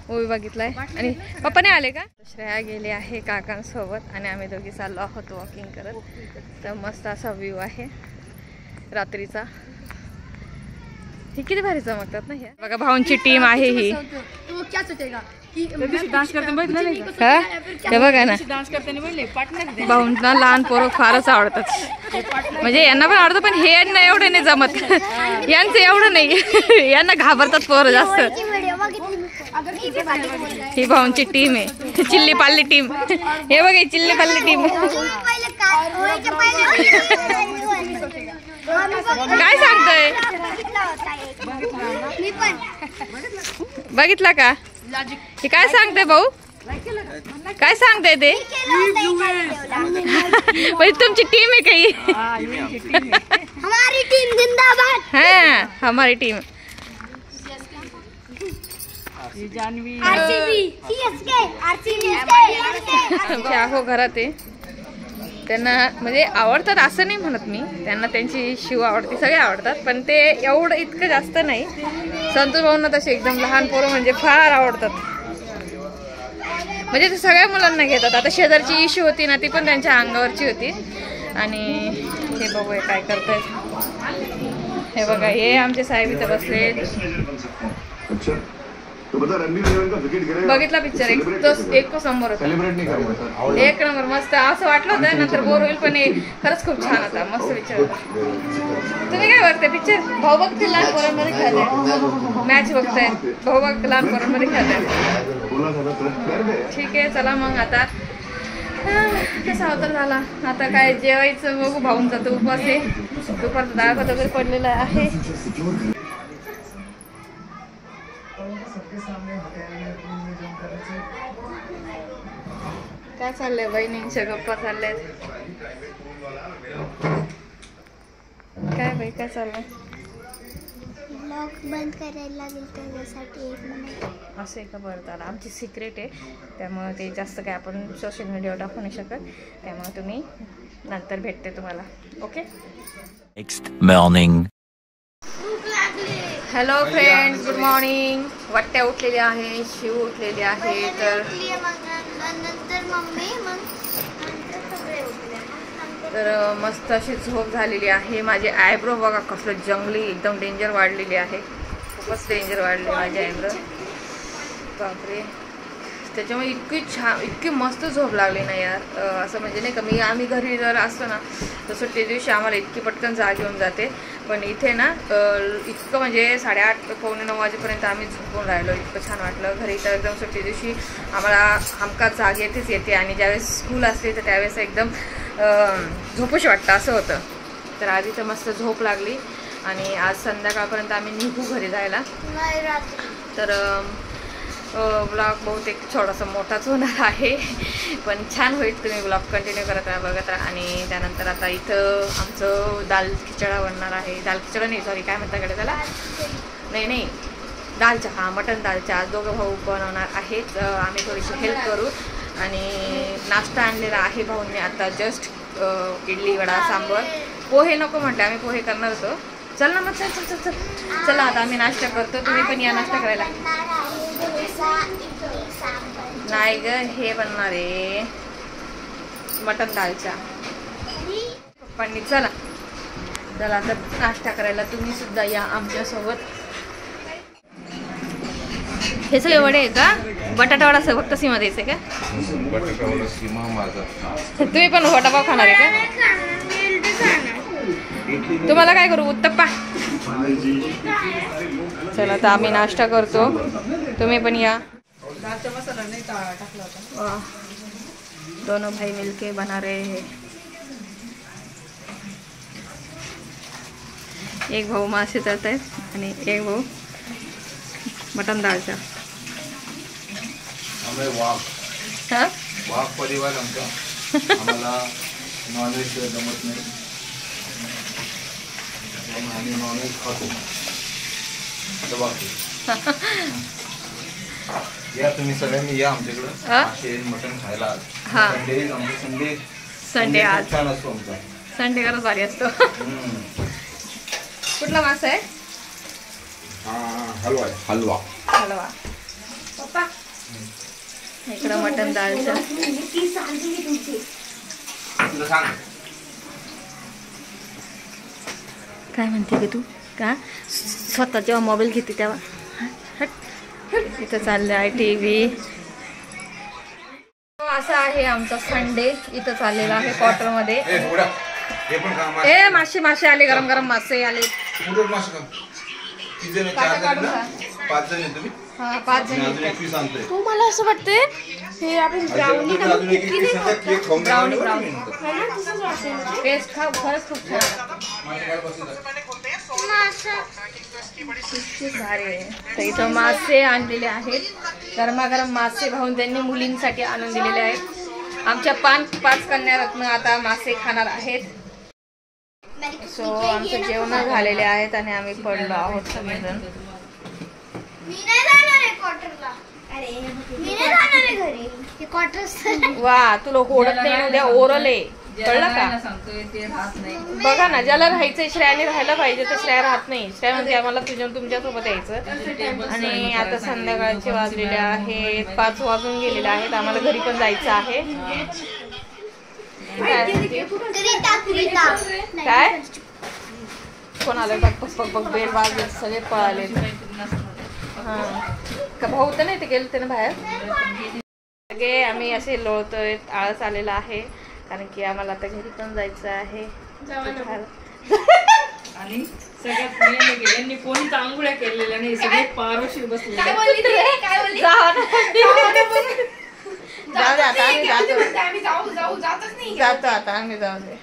मूवी बघितलाय. आणि पप्पा नाही आले का? श्रेया गेले आहे काकांसोबत आणि आम्ही दोघी चाललो आहोत वॉकिंग करत. तर मस्त असा व्ह्यू आहे रात्रीचा. ही किती भारी चमकतात ना ह्या. बघा भाऊंची टीम आहे ही. डान्स करते हे बघा ना, डान्स करते भाऊंना लहान पोरं फारच आवडतात. म्हणजे यांना पण आवडतं, पण हे यांना एवढं नाही जमत. यांचं एवढं नाही, यांना घाबरतात पोरं जास्त. ही भाऊंची टीम आहे, चिल्ली पाल्ली टीम. हे बघा चिल्ली पाल्ली टीम. काय सांगतोय? बघितला का? हे काय सांगते भाऊ? काय सांगते ते? म्हणजे तुमची टीम आहे काही? हमारी टीम जिंदाबाद. हाँ, हमारी टीम. आमच्या आहो घरात आहे. त्यांना म्हणजे आवडतात असं नाही म्हणत मी, त्यांना त्यांची शिव आवडते, सगळे आवडतात, पण ते एवढं इतकं जास्त नाही. संतोष भाऊंना तसे एकदम लहान पोरं म्हणजे फार आवडतात. म्हणजे ते सगळ्या मुलांना घेतात. आता शेजारची इशू होती ना, ती पण त्यांच्या अंगावरची होती. आणि हे बघूया काय करतायत. हे बघा, हे आमचे साहेब इथं बसले. बघितला पिक्चर? एक समोर होता, एक नंबर मस्त. असं वाटलं होतं नंतर बोर होईल, पण खरंच खूप छान होता, मस्त पिक्चर होता. तुम्ही काय बघताय पिक्चर? भाऊ बघते लहान पोरांमध्ये खेळताय, मॅच बघताय. भाऊ बघ लहान पोरांमध्ये खेळताय. ठीक आहे, चला मग आता कसा अवतार झाला. आता काय जेवायचं बघू. भाऊंचा तो उपवास आहे, दुपारचा डाळ भात वगैरे पडलेला आहे. काय चाललंय? बहिणींच्या गप्पा चालल्यात. काय बाई, काय चाललंय? लॉक बंद करायला लागेल त्याच्यासाठी 1 मिनिट. असं आहे का? बरं झालं. आमची सिक्रेट आहे, त्यामुळे ते जास्त काय आपण सोशल मीडियावर टाकू नाही शकत. त्यामुळे तुम्ही नंतर भेटते तुम्हाला. Okay. Next morning. Hello friends, good morning. वाट्या उठलेली आहे, शिव उठलेली आहे. तर मस्त अशी झोप झालेली आहे. माझी आयब्रो बघा कसलं जंगली, एकदम डेंजर वाढलेली आहे. खूप खूपच डेंजर वाढली माझी आयब्रो. बापरे, त्याच्यामुळे इतकी छान इतकी मस्त झोप लागली ना यार. असं म्हणजे नाही का, आम्ही घरी जर असतो ना तसं ते दिवशी आम्हाला इतकी पटकन जाग येऊन जाते. पण इथे ना इतकं म्हणजे 8:30 पावणे 9 वाजेपर्यंत आम्ही झोपून राहिलो. इतकं छान वाटलं. घरी तर एकदम सुट्टी दिवशी आम्हाला हमखास जाग येते आणि ज्यावेळेस स्कूल असते तर त्यावेळेस एकदम झोपूशी वाटतं असं होतं. तर आधी तर मस्त झोप लागली आणि आज संध्याकाळपर्यंत आम्ही निघू घरी जायला. तर ब्लॉग बहुतेक थोडासा मोठाच होणार आहे, पण छान होईल. तुम्ही ब्लॉग कंटिन्यू करत राहा, बघत राहा. आणि त्यानंतर आता इथं आमचं दाल खिचडा बनणार आहे. दाल खिचडा नाही, सॉरी, काय म्हणता कडे त्याला, नाही दाल चहा, मटन दाल चहा. दोघं भाऊ बनवणार आहेत. आम्ही थोडीशी हेल्प करू. आणि नाश्ता आणलेला आहे भाऊंनी आता जस्ट, इडली वडा सांबर. पोहे नको म्हटले, आम्ही पोहे करणार होतो. चल ना मग, चल. चला आता आम्ही नाश्ता करतो, तुम्ही पण या नाश्ता करायला. नाही ग, हे बनणार आहे मटन दालचा. पप्पांनी चला आता नाश्ता करायला, तुम्ही सुद्धा या आमच्यासोबत. हे सगळे वडे आहे का? बटाटा वडा फक्त सीमा द्यायचं का? तुम्ही पण वडापाव खाणार आहे का? तुम्हाला काय करू, उत्तप्पा? चला आता आम्ही नाश्ता करतो, तुम्ही पण या. दोनों भाई मिलके बना रहे हैं. एक भाऊ मासे तळत आहेत आणि एक भाऊ मटन दालचा. वाघ परिवार आमचा, आम्हाला नॉनव्हेज जमत नाही, आम्ही नॉनव्हेज खातो. या तुम्ही सगळ्यांनी या आमच्याकडं मटन खायला. संडे आज छान असतो आमचा. संडे खरंच भारी असतो. कुठला मासा आहे? हलवा. पप्पा इकडं मटन दालचा. काय म्हणते ग तू? का स्वतः जेव्हा मोबाईल घेते तेव्हा इथं चाललं आहे TV. असं आहे आमचा संडे. इथं चाललेला आहे क्वार्टरमध्ये. मासे आले, गरम गरम मासे आले. 5 जण तुम्ही? हा 5 जण. तू मला असं वाटतंय हे आपण ब्राउनी टेस्ट खा, खरंच खूप छान. तर इथं मासे आणलेले आहेत, गरमागरम मासे भाऊन त्यांनी मुलींसाठी आणून दिलेले आहेत. आमच्या 5 कन्यारत्न आता मासे खाणार आहेत. सो आमचं जेवण झालेले आहेत आणि आम्ही पडलो आहोत सगळेजण. वा, तुला होडत नाही, उद्या ओरल आहे, कळलं का? बघा ना, ज्याला राहायचंय श्रेयाने राहायला पाहिजे तर श्रेया राहत नाही. श्रेया म्हणजे आम्हाला तुमच्यासोबत यायचं. आणि आता संध्याकाळचे वाजलेले आहेत 5 वाजून गेलेले आहेत. आम्हाला घरी पण जायचं आहे. काय कोण आलं? बघ बेल वाजले, सगळे पळाले. हा का भाऊ तर नाही, ते गेले ते ना बाहेर. सगळे आम्ही असे लोळतोय, आळस आलेला आहे कारण की आम्हाला आता घरी पण जायचं आहे. आणि सगळ्यात यांनी कोणीच आंघोळ्या केलेल्या नाही, सगळे पारोशी बसले. जातो आता आम्ही, जाऊ दे.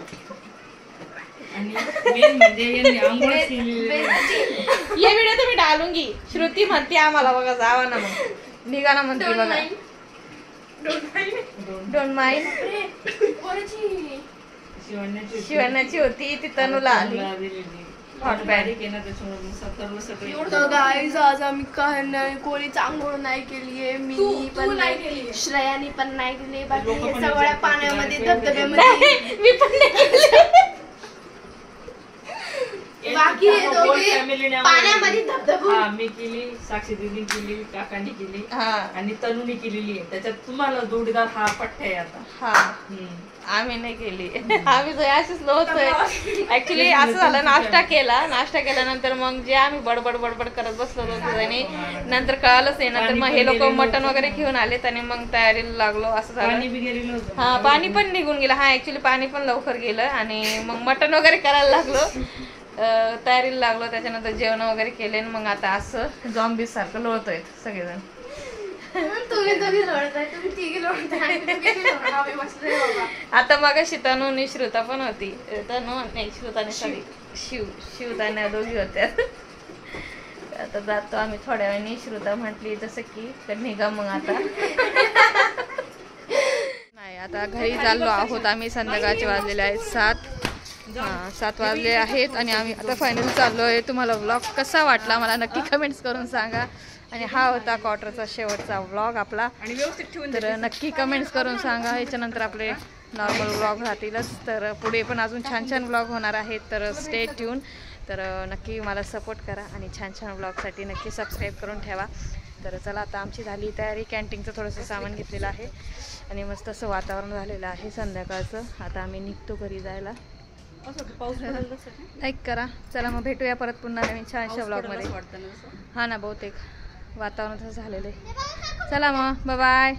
ये व्हिडिओ तुम्ही डालूंगी. श्रुती म्हणते आम्हाला बघा जावा ना, मग निघा ना म्हणते बघा. Don't mind. शिवण्याची होती ती तनूला आली. तो गाईज आज आम्ही कोणीच आंघोळ नाही केलीये. मी पण नाही केली, श्रेयानी पण नाही केली. बाकी सगळ्या पाण्यामध्ये धबधब्यामध्ये मी पण नाही केली. बाकी की हे दोघे पाण्यामध्ये धबधबू. हा मी केली, साक्षी दिदी केली, काकांनी केली आणि तनुनी केलेली आहे. त्याच्यात तुम्हाला जोडीदार हा पठ्ठा आहे आता. हा आम्ही नाही केली. आम्ही अशीच नव्हतोय ऍक्च्युली. असं झालं, नाश्ता केल्यानंतर मग जे आम्ही बडबड करत बसलो होतो आणि नंतर कळालंच नाही. नंतर मग हे लोक मटण वगैरे घेऊन आलेत आणि मग तयारीला लागलो. असं झालं. हा पाणी पण निघून गेलं. हा ऍक्च्युली पाणी पण लवकर गेलं आणि मग मटण वगैरे करायला लागलो, तयारीला लागलो. त्याच्यानंतर जेवण वगैरे केले. मग आता असं झॉम्बी सारखं लोळतोय सगळेजण. तुम्ही दोघी लोळताय, तुम्ही तिघी लोळताय. आता मगाशी तनू आणि श्रुता पण होती. तनू नाही, श्रुताने सॉरी शिवताने दोघी होत्या. आता जातो आम्ही थोड्या वेळाने. श्रुता म्हटली जसं की तर निघा मग आता. नाही आता घरी चाललो आहोत आम्ही. संध्याकाळचे वाजलेले आहेत 7 वाजले आहेत आणि आम्ही आता फायनल चाललो आहे. तुम्हाला व्लॉग कसा वाटला मला नक्की कमेंट्स करून सांगा. आणि हा होता क्वार्टरचा शेवटचा व्लॉग आपला. आणि व्यवस्थित ठेवून तर नक्की कमेंट्स करून सांगा. याच्यानंतर आपले नॉर्मल व्लॉग राहतीलच. तर पुढे पण अजून छान व्लॉग होणार आहेत. तर स्टे ट्यून. तर नक्की मला सपोर्ट करा आणि छान व्लॉगसाठी नक्की सबस्क्राईब करून ठेवा. तर चला आता आमची झाली तयारी. कॅन्टीनचं थोडंसं सामान घेतलेलं आहे आणि मस्त असं वातावरण झालेलं आहे संध्याकाळचं. आता आम्ही निघतो घरी जायला. लाईक करा. चला मग भेटूया परत पुन्हा नवीन छानशा व्लॉगमध्ये. हा ना बहुतेक वातावरण तसं झालेलं आहे. चला मग बाय.